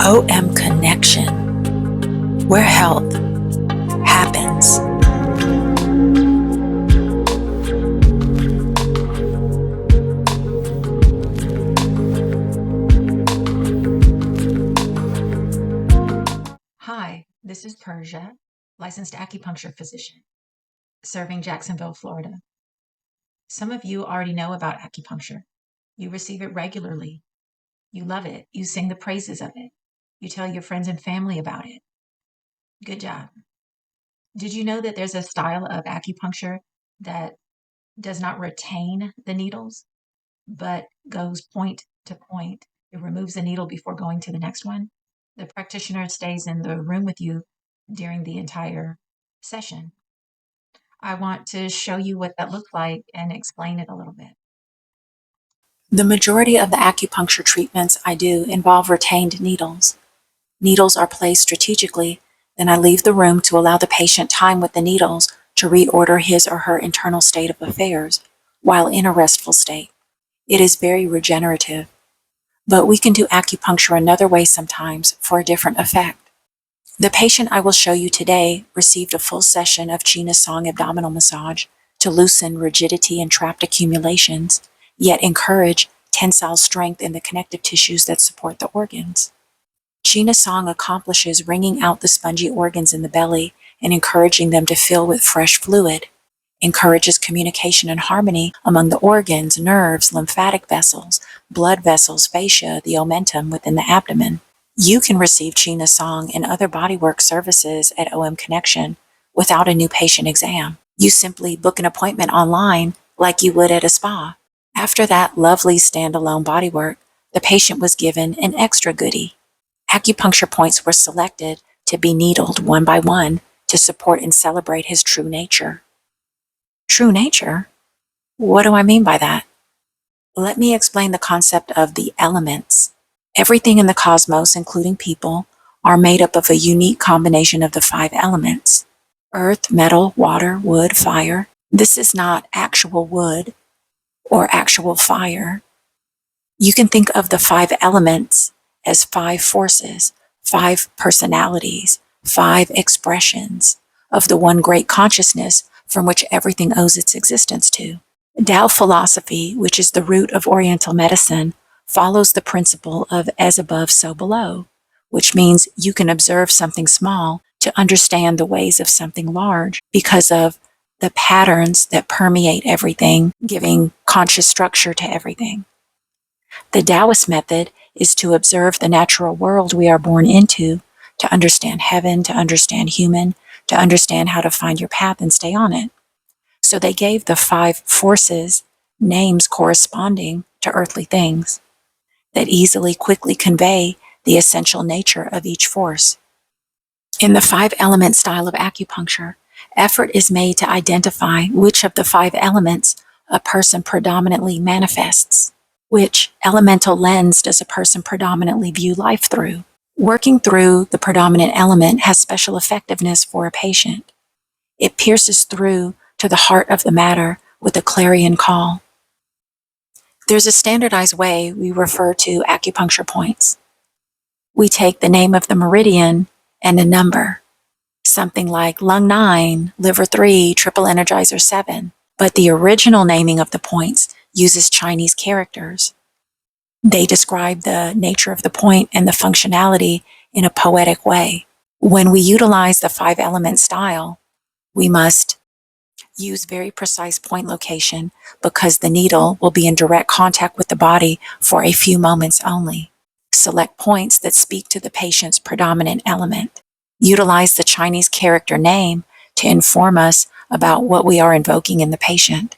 OM Connection, where health happens. Hi, this is Persia, licensed acupuncture physician, serving Jacksonville, Florida. Some of you already know about acupuncture. You receive it regularly. You love it. You sing the praises of it. You tell your friends and family about it. Good job. Did you know that there's a style of acupuncture that does not retain the needles, but goes point to point? It removes the needle before going to the next one. The practitioner stays in the room with you during the entire session. I want to show you what that looked like and explain it a little bit. The majority of the acupuncture treatments I do involve retained needles. Needles are placed strategically, then I leave the room to allow the patient time with the needles to reorder his or her internal state of affairs while in a restful state. It is very regenerative, but we can do acupuncture another way sometimes for a different effect. The patient I will show you today received a full session of China Song abdominal massage to loosen rigidity and trapped accumulations, yet encourage tensile strength in the connective tissues that support the organs. China Song accomplishes wringing out the spongy organs in the belly and encouraging them to fill with fresh fluid, encourages communication and harmony among the organs, nerves, lymphatic vessels, blood vessels, fascia, the omentum within the abdomen. You can receive China Song and other bodywork services at OM Connection without a new patient exam. You simply book an appointment online like you would at a spa. After that lovely standalone bodywork, the patient was given an extra goodie. Acupuncture points were selected to be needled one by one to support and celebrate his true nature. True nature? What do I mean by that? Let me explain the concept of the elements. Everything in the cosmos, including people, are made up of a unique combination of the 5 elements: earth, metal, water, wood, fire. This is not actual wood or actual fire. You can think of the 5 elements as 5 forces, 5 personalities, 5 expressions of the one great consciousness from which everything owes its existence to. Tao philosophy, which is the root of Oriental medicine, follows the principle of as above, so below, which means you can observe something small to understand the ways of something large because of the patterns that permeate everything, giving conscious structure to everything. The Taoist method is to observe the natural world we are born into, to understand heaven, to understand human, to understand how to find your path and stay on it. So they gave the 5 forces names corresponding to earthly things that easily, quickly convey the essential nature of each force. In the 5-element style of acupuncture, effort is made to identify which of the 5 elements a person predominantly manifests. Which elemental lens does a person predominantly view life through? Working through the predominant element has special effectiveness for a patient. It pierces through to the heart of the matter with a clarion call. There's a standardized way we refer to acupuncture points. We take the name of the meridian and a number, something like lung 9, liver 3, triple energizer 7, but the original naming of the points uses Chinese characters. They describe the nature of the point and the functionality in a poetic way. When we utilize the 5-element style, we must use very precise point location because the needle will be in direct contact with the body for a few moments only. Select points that speak to the patient's predominant element. Utilize the Chinese character name to inform us about what we are invoking in the patient.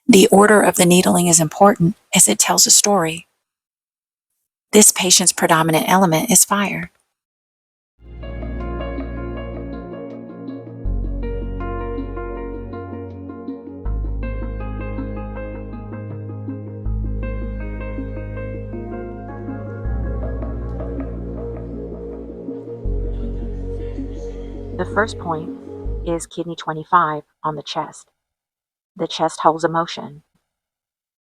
The order of the needling is important as it tells a story. This patient's predominant element is fire. The first point is kidney 25 on the chest. The chest holds emotion.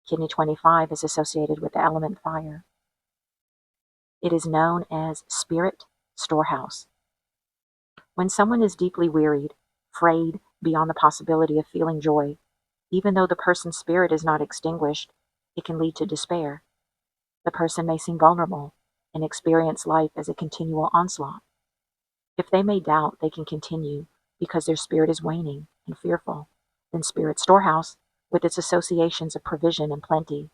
Kidney 25 is associated with the element fire. It is known as spirit storehouse. When someone is deeply wearied, frayed beyond the possibility of feeling joy, even though the person's spirit is not extinguished, it can lead to despair. The person may seem vulnerable and experience life as a continual onslaught. If they may doubt they can continue because their spirit is waning and fearful, then spirit storehouse, with its associations of provision and plenty,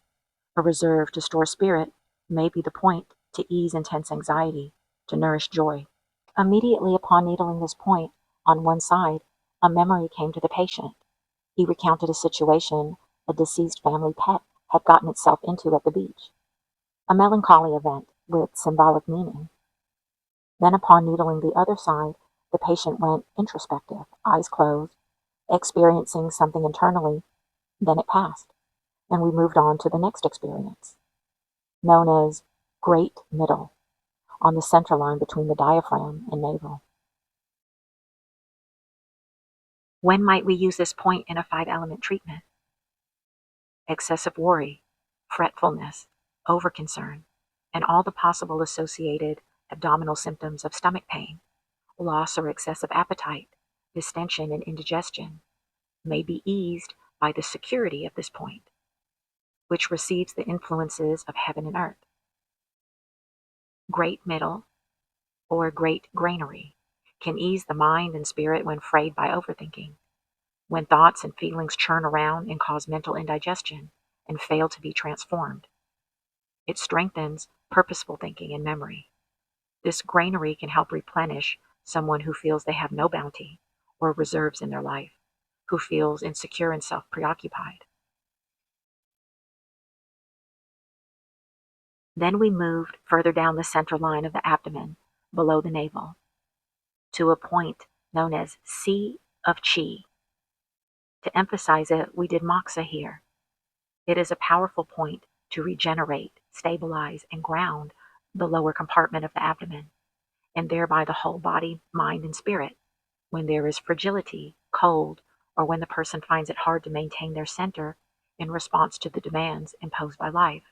a reserve to store spirit, may be the point to ease intense anxiety, to nourish joy. Immediately upon needling this point on one side, a memory came to the patient. He recounted a situation a deceased family pet had gotten itself into at the beach, a melancholy event with symbolic meaning. Then upon needling the other side, the patient went introspective, eyes closed, experiencing something internally. Then it passed, and we moved on to the next experience, known as great middle, on the center line between the diaphragm and navel. When might we use this point in a 5-element treatment? Excessive worry, fretfulness, overconcern, and all the possible associated abdominal symptoms of stomach pain, loss or excessive appetite, distension and indigestion may be eased by the security of this point, which receives the influences of heaven and earth. Great middle, or great granary, can ease the mind and spirit when frayed by overthinking, when thoughts and feelings churn around and cause mental indigestion and fail to be transformed. It strengthens purposeful thinking and memory. This granary can help replenish someone who feels they have no bounty or reserves in their life, who feels insecure and self-preoccupied. Then we moved further down the center line of the abdomen, below the navel, to a point known as Sea of Chi. To emphasize it, we did moxa here. It is a powerful point to regenerate, stabilize, and ground the lower compartment of the abdomen, and thereby the whole body, mind, and spirit, when there is fragility, cold, or when the person finds it hard to maintain their center in response to the demands imposed by life.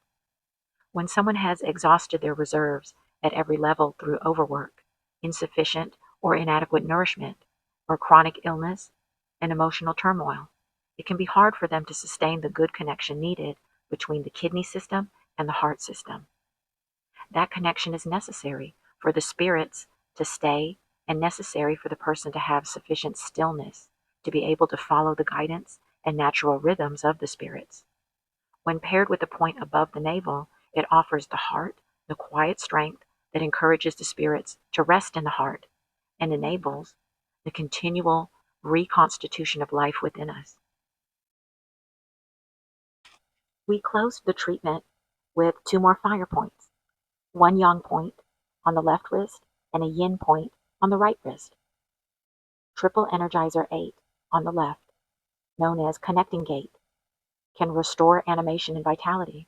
When someone has exhausted their reserves at every level through overwork, insufficient or inadequate nourishment, or chronic illness and emotional turmoil, it can be hard for them to sustain the good connection needed between the kidney system and the heart system. That connection is necessary for the spirits to stay and necessary for the person to have sufficient stillness to be able to follow the guidance and natural rhythms of the spirits. When paired with the point above the navel, it offers the heart the quiet strength that encourages the spirits to rest in the heart and enables the continual reconstitution of life within us. We closed the treatment with 2 more fire points, one yang point on the left wrist and a yin point on the right wrist. Triple Energizer 8 on the left, known as Connecting Gate, can restore animation and vitality.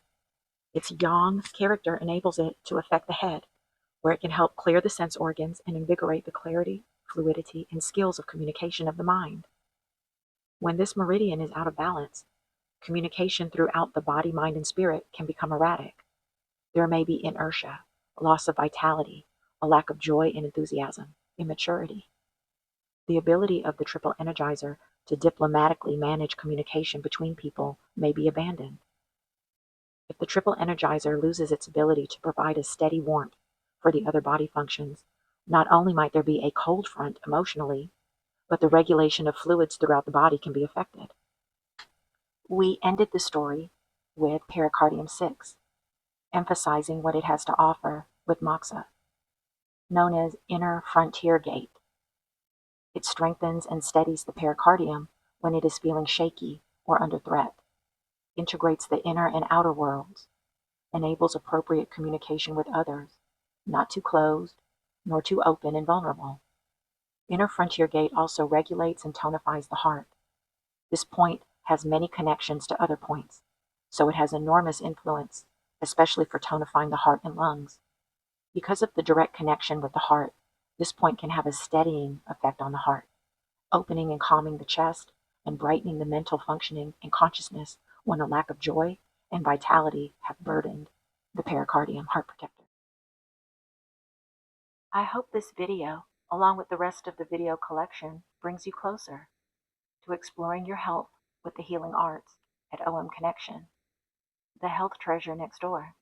Its yang character enables it to affect the head, where it can help clear the sense organs and invigorate the clarity, fluidity, and skills of communication of the mind. When this meridian is out of balance, communication throughout the body, mind, and spirit can become erratic. There may be inertia, loss of vitality, a lack of joy and enthusiasm, immaturity. The ability of the triple energizer to diplomatically manage communication between people may be abandoned. If the triple energizer loses its ability to provide a steady warmth for the other body functions, not only might there be a cold front emotionally, but the regulation of fluids throughout the body can be affected. We ended the story with pericardium 6, emphasizing what it has to offer with moxa, known as inner frontier gate. It strengthens and steadies the pericardium when it is feeling shaky or under threat, integrates the inner and outer worlds, enables appropriate communication with others, not too closed, nor too open and vulnerable. Inner frontier gate also regulates and tonifies the heart. This point has many connections to other points, so it has enormous influence, especially for tonifying the heart and lungs. Because of the direct connection with the heart, this point can have a steadying effect on the heart, opening and calming the chest and brightening the mental functioning and consciousness when a lack of joy and vitality have burdened the pericardium heart protector. I hope this video, along with the rest of the video collection, brings you closer to exploring your health with the healing arts at OM Connection, the health treasure next door.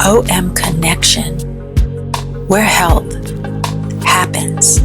OM Connection, where health happens.